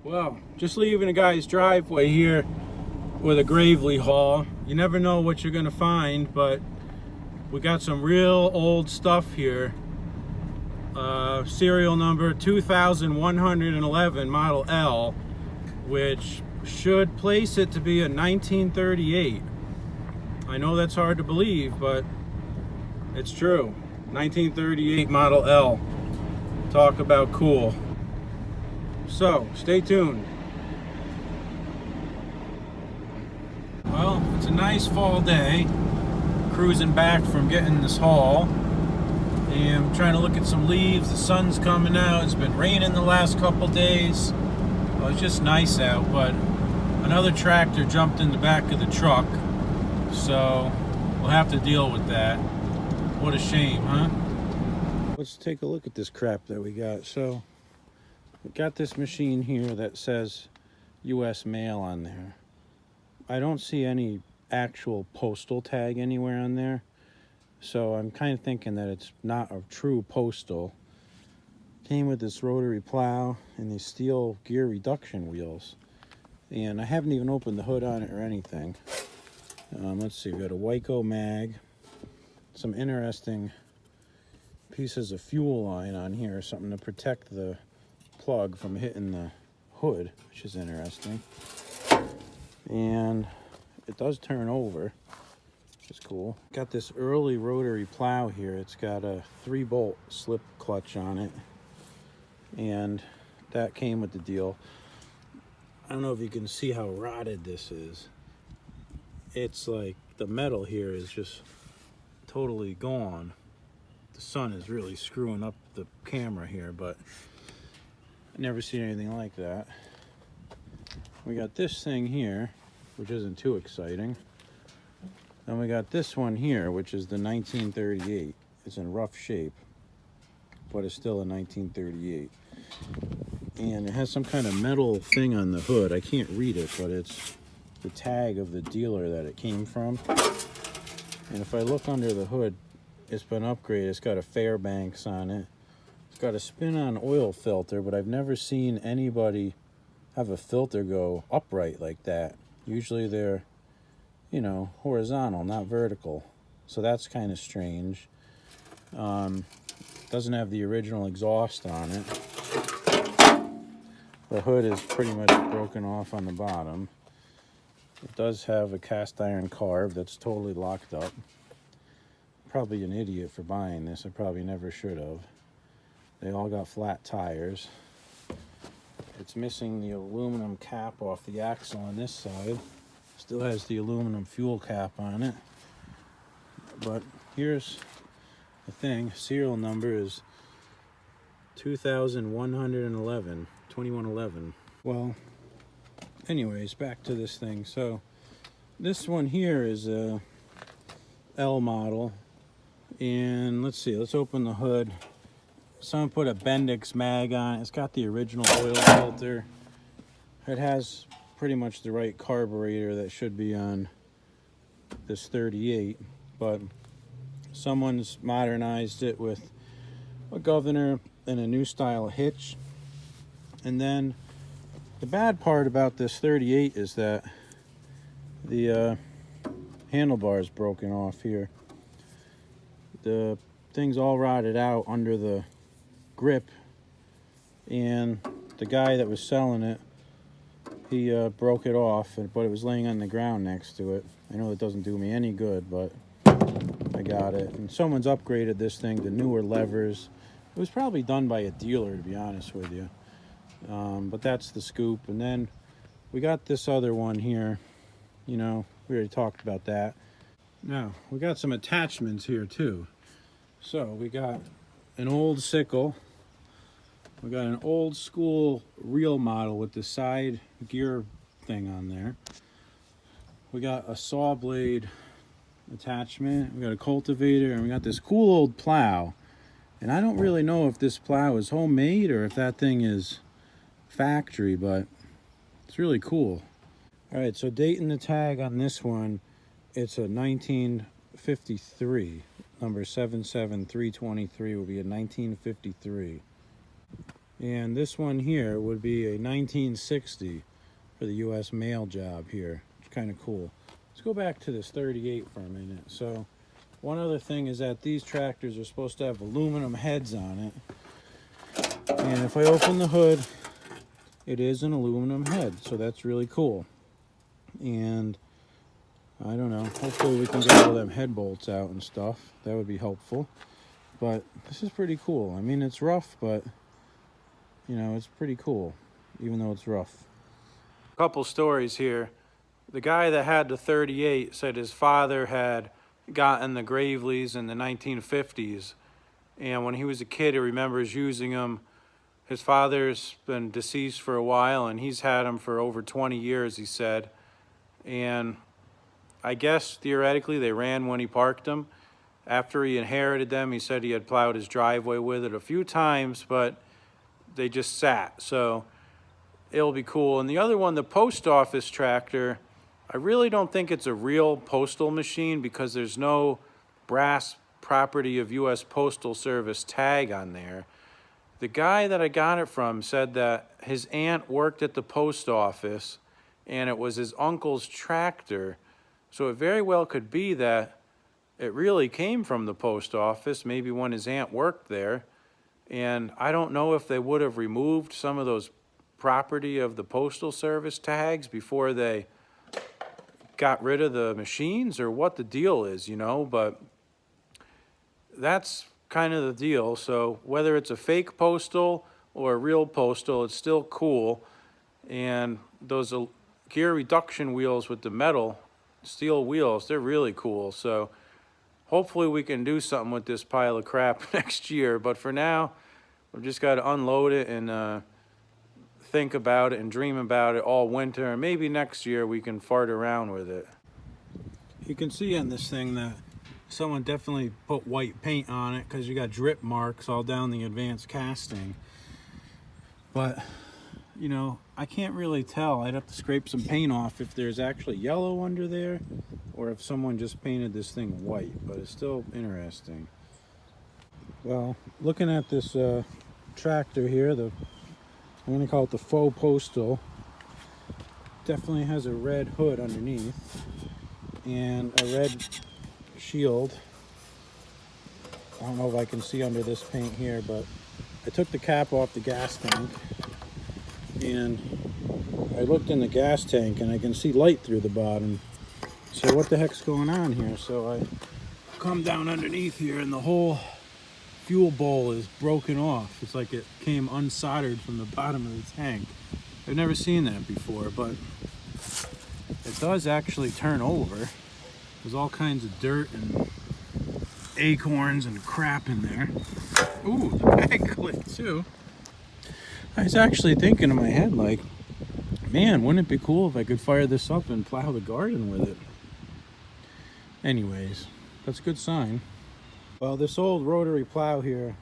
Well, just leaving a guy's driveway here with a Gravely haul. You never know what you're gonna find, but we got some real old stuff here. Serial number 2111 Model L, which should place it to be a 1938. I know that's hard to believe, but it's true. 1938 Model L. Talk about cool. So, stay tuned. Well, it's a nice fall day. Cruising back from getting this haul. And I'm trying to look at some leaves. The sun's coming out. It's been raining the last couple days. Well, it's just nice out, but another tractor jumped in the back of the truck. So, we'll have to deal with that. What a shame, huh? Let's take a look at this crap that we got. So, we got this machine here that says U.S. mail on there. I don't see any actual postal tag anywhere on there. So I'm kind of thinking that it's not a true postal. Came with this rotary plow and these steel gear reduction wheels. And I haven't even opened the hood on it or anything. Let's see, we got a Wyco mag. Some interesting pieces of fuel line on here. Something to protect the plug from hitting the hood, which is interesting. And it does turn over, which is cool. Got this early rotary plow here. It's got a 3-bolt slip clutch on it, and that came with the deal. I don't know if you can see how rotted this is. It's like the metal here is just totally gone. The sun is really screwing up the camera here, but I never seen anything like that. We got this thing here, which isn't too exciting. Then we got this one here, which is the 1938. It's in rough shape, but it's still a 1938. And it has some kind of metal thing on the hood. I can't read it, but it's the tag of the dealer that it came from. And if I look under the hood, it's been upgraded. It's got a Fairbanks on it. It's got a spin-on oil filter, but I've never seen anybody have a filter go upright like that. Usually they're, you know, horizontal, not vertical. So that's kind of strange. Doesn't have the original exhaust on it. The hood is pretty much broken off on the bottom. It does have a cast iron carb that's totally locked up. Probably an idiot for buying this. I probably never should have. They all got flat tires. It's missing the aluminum cap off the axle on this side. Still has the aluminum fuel cap on it. But here's the thing. Serial number is 2111. Well, anyways, back to this thing. So this one here is a L model. And let's see, let's open the hood. Someone put a Bendix mag on it. It's got the original oil filter. It has pretty much the right carburetor that should be on this 38, but someone's modernized it with a governor and a new style hitch. And then the bad part about this 38 is that the handlebar is broken off here. The thing's all rotted out under the grip, and the guy that was selling it, he broke it off, but it was laying on the ground next to it. I know it doesn't do me any good, but I got it. And someone's upgraded this thing to newer levers. It was probably done by a dealer, to be honest with you. But that's the scoop. And then we got this other one here. You know, we already talked about that. Now, we got some attachments here too. So we got an old sickle. We got an old school reel model with the side gear thing on there. We got a saw blade attachment. We got a cultivator, and we got this cool old plow. And I don't really know if this plow is homemade or if that thing is factory, but it's really cool. All right, so dating the tag on this one, it's a 1953. Number 77323 will be a 1953. And this one here would be a 1960 for the U.S. mail job here. It's kind of cool. Let's go back to this 38 for a minute. So one other thing is that these tractors are supposed to have aluminum heads on it. And if I open the hood, it is an aluminum head. So that's really cool. And I don't know, hopefully we can get all them head bolts out and stuff. That would be helpful. But this is pretty cool. I mean, it's rough, but you know, it's pretty cool, even though it's rough. Couple stories here. The guy that had the 38 said his father had gotten the Graveleys in the 1950s. And when he was a kid, he remembers using them. His father's been deceased for a while, and he's had them for over 20 years, he said. And I guess, theoretically, they ran when he parked them. After he inherited them, he said he had plowed his driveway with it a few times, but they just sat, so it'll be cool. And the other one, the post office tractor, I really don't think it's a real postal machine because there's no brass property of U.S. Postal Service tag on there. The guy that I got it from said that his aunt worked at the post office and it was his uncle's tractor, so it very well could be that it really came from the post office, maybe when his aunt worked there. And I don't know if they would have removed some of those property of the Postal Service tags before they got rid of the machines or what the deal is, you know, but that's kind of the deal. So whether it's a fake postal or a real postal, it's still cool. And those gear reduction wheels with the metal steel wheels, they're really cool. So hopefully we can do something with this pile of crap next year. But for now, we've just got to unload it and think about it and dream about it all winter. And maybe next year we can fart around with it. You can see on this thing that someone definitely put white paint on it because you got drip marks all down the advanced casting. But, you know, I can't really tell. I'd have to scrape some paint off if there's actually yellow under there or if someone just painted this thing white, but it's still interesting. Well, looking at this tractor here, I'm going to call it the faux postal, definitely has a red hood underneath and a red shield. I don't know if I can see under this paint here, but I took the cap off the gas tank and I looked in the gas tank and I can see light through the bottom. So what the heck's going on here? So I come down underneath here and the whole fuel bowl is broken off. It's like it came unsoldered from the bottom of the tank. I've never seen that before, but it does actually turn over. There's all kinds of dirt and acorns and crap in there. Ooh, the bag clicked too. I was actually thinking in my head, like, man, wouldn't it be cool if I could fire this up and plow the garden with it? Anyways, that's a good sign. Well, this old rotary plow here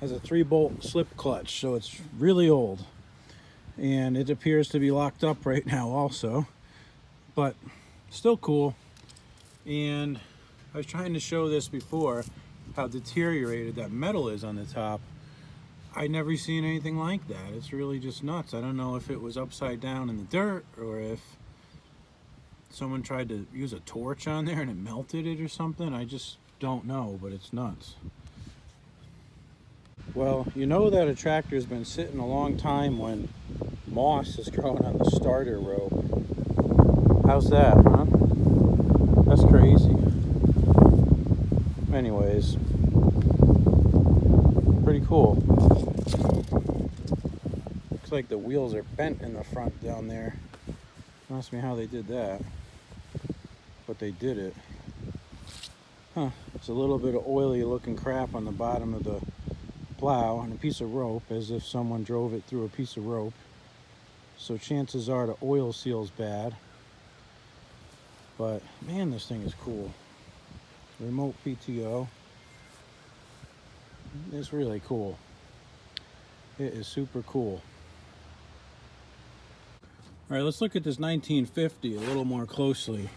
has a 3-bolt slip clutch, so it's really old. And it appears to be locked up right now also, but still cool. And I was trying to show this before, how deteriorated that metal is on the top. I'd never seen anything like that. It's really just nuts. I don't know if it was upside down in the dirt or if someone tried to use a torch on there and it melted it or something. I just don't know, but it's nuts. Well, you know that a tractor's been sitting a long time when moss is growing on the starter rope. How's that, huh? That's crazy. Anyways, pretty cool. Looks like the wheels are bent in the front down there. Don't ask me how they did that, but they did it. Huh, it's a little bit of oily looking crap on the bottom of the plow and a piece of rope, as if someone drove it through a piece of rope. So chances are the oil seal's bad. But man, this thing is cool. Remote PTO. It's really cool. It is super cool. All right, let's look at this 1950 a little more closely.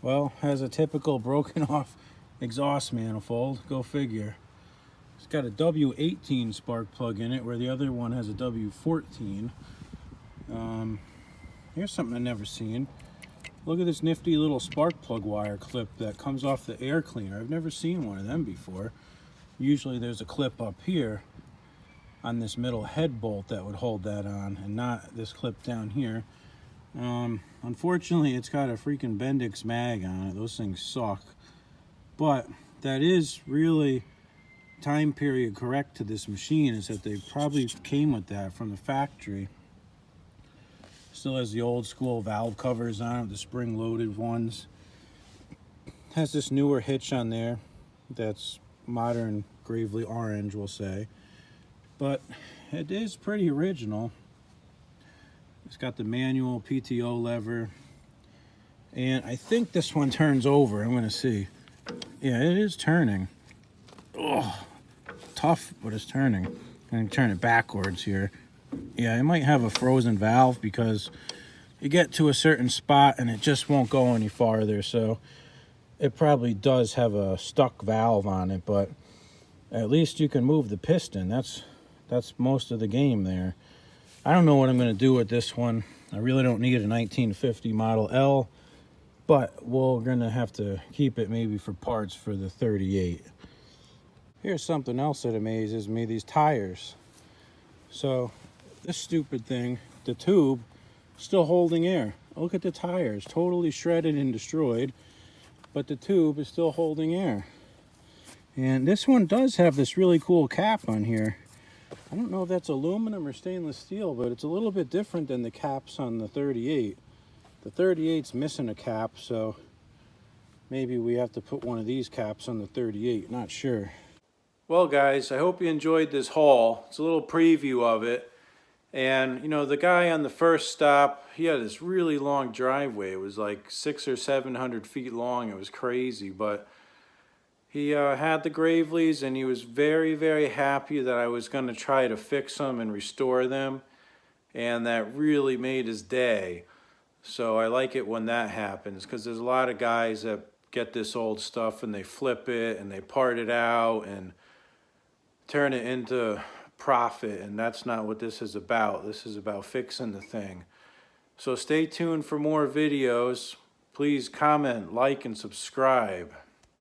Well, has a typical broken off exhaust manifold, go figure. It's got a W18 spark plug in it, where the other one has a W14. Here's something I've never seen. Look at this nifty little spark plug wire clip that comes off the air cleaner. I've never seen one of them before. Usually there's a clip up here on this middle head bolt that would hold that on, and not this clip down here. Unfortunately, it's got a freaking Bendix mag on it. Those things suck. But that is really time period correct to this machine, is that they probably came with that from the factory. Still has the old school valve covers on it, the spring loaded ones. Has this newer hitch on there that's modern, Gravely orange, we'll say. But it is pretty original. It's got the manual PTO lever. And I think this one turns over. I'm gonna see. Yeah, it is turning. Oh, tough, but it's turning. I'm gonna turn it backwards here. Yeah, it might have a frozen valve because you get to a certain spot and it just won't go any farther. So it probably does have a stuck valve on it, but at least you can move the piston. That's most of the game there. I don't know what I'm going to do with this one. I really don't need a 1950 Model L, but we're going to have to keep it maybe for parts for the 38. Here's something else that amazes me, these tires. So this stupid thing, the tube, still holding air. Look at the tires, totally shredded and destroyed, but the tube is still holding air. And this one does have this really cool cap on here. I don't know if that's aluminum or stainless steel, but it's a little bit different than the caps on the 38. The 38's missing a cap, so maybe we have to put one of these caps on the 38, not sure. Well guys, I hope you enjoyed this haul. It's a little preview of it. And you know, the guy on the first stop, he had this really long driveway. It was like 600 or 700 feet long. It was crazy, but he had the Graveleys, and he was very, very happy that I was going to try to fix them and restore them, and that really made his day. So I like it when that happens, because there's a lot of guys that get this old stuff and they flip it and they part it out and turn it into profit, and that's not what this is about. This is about fixing the thing. So stay tuned for more videos. Please comment, like, and subscribe.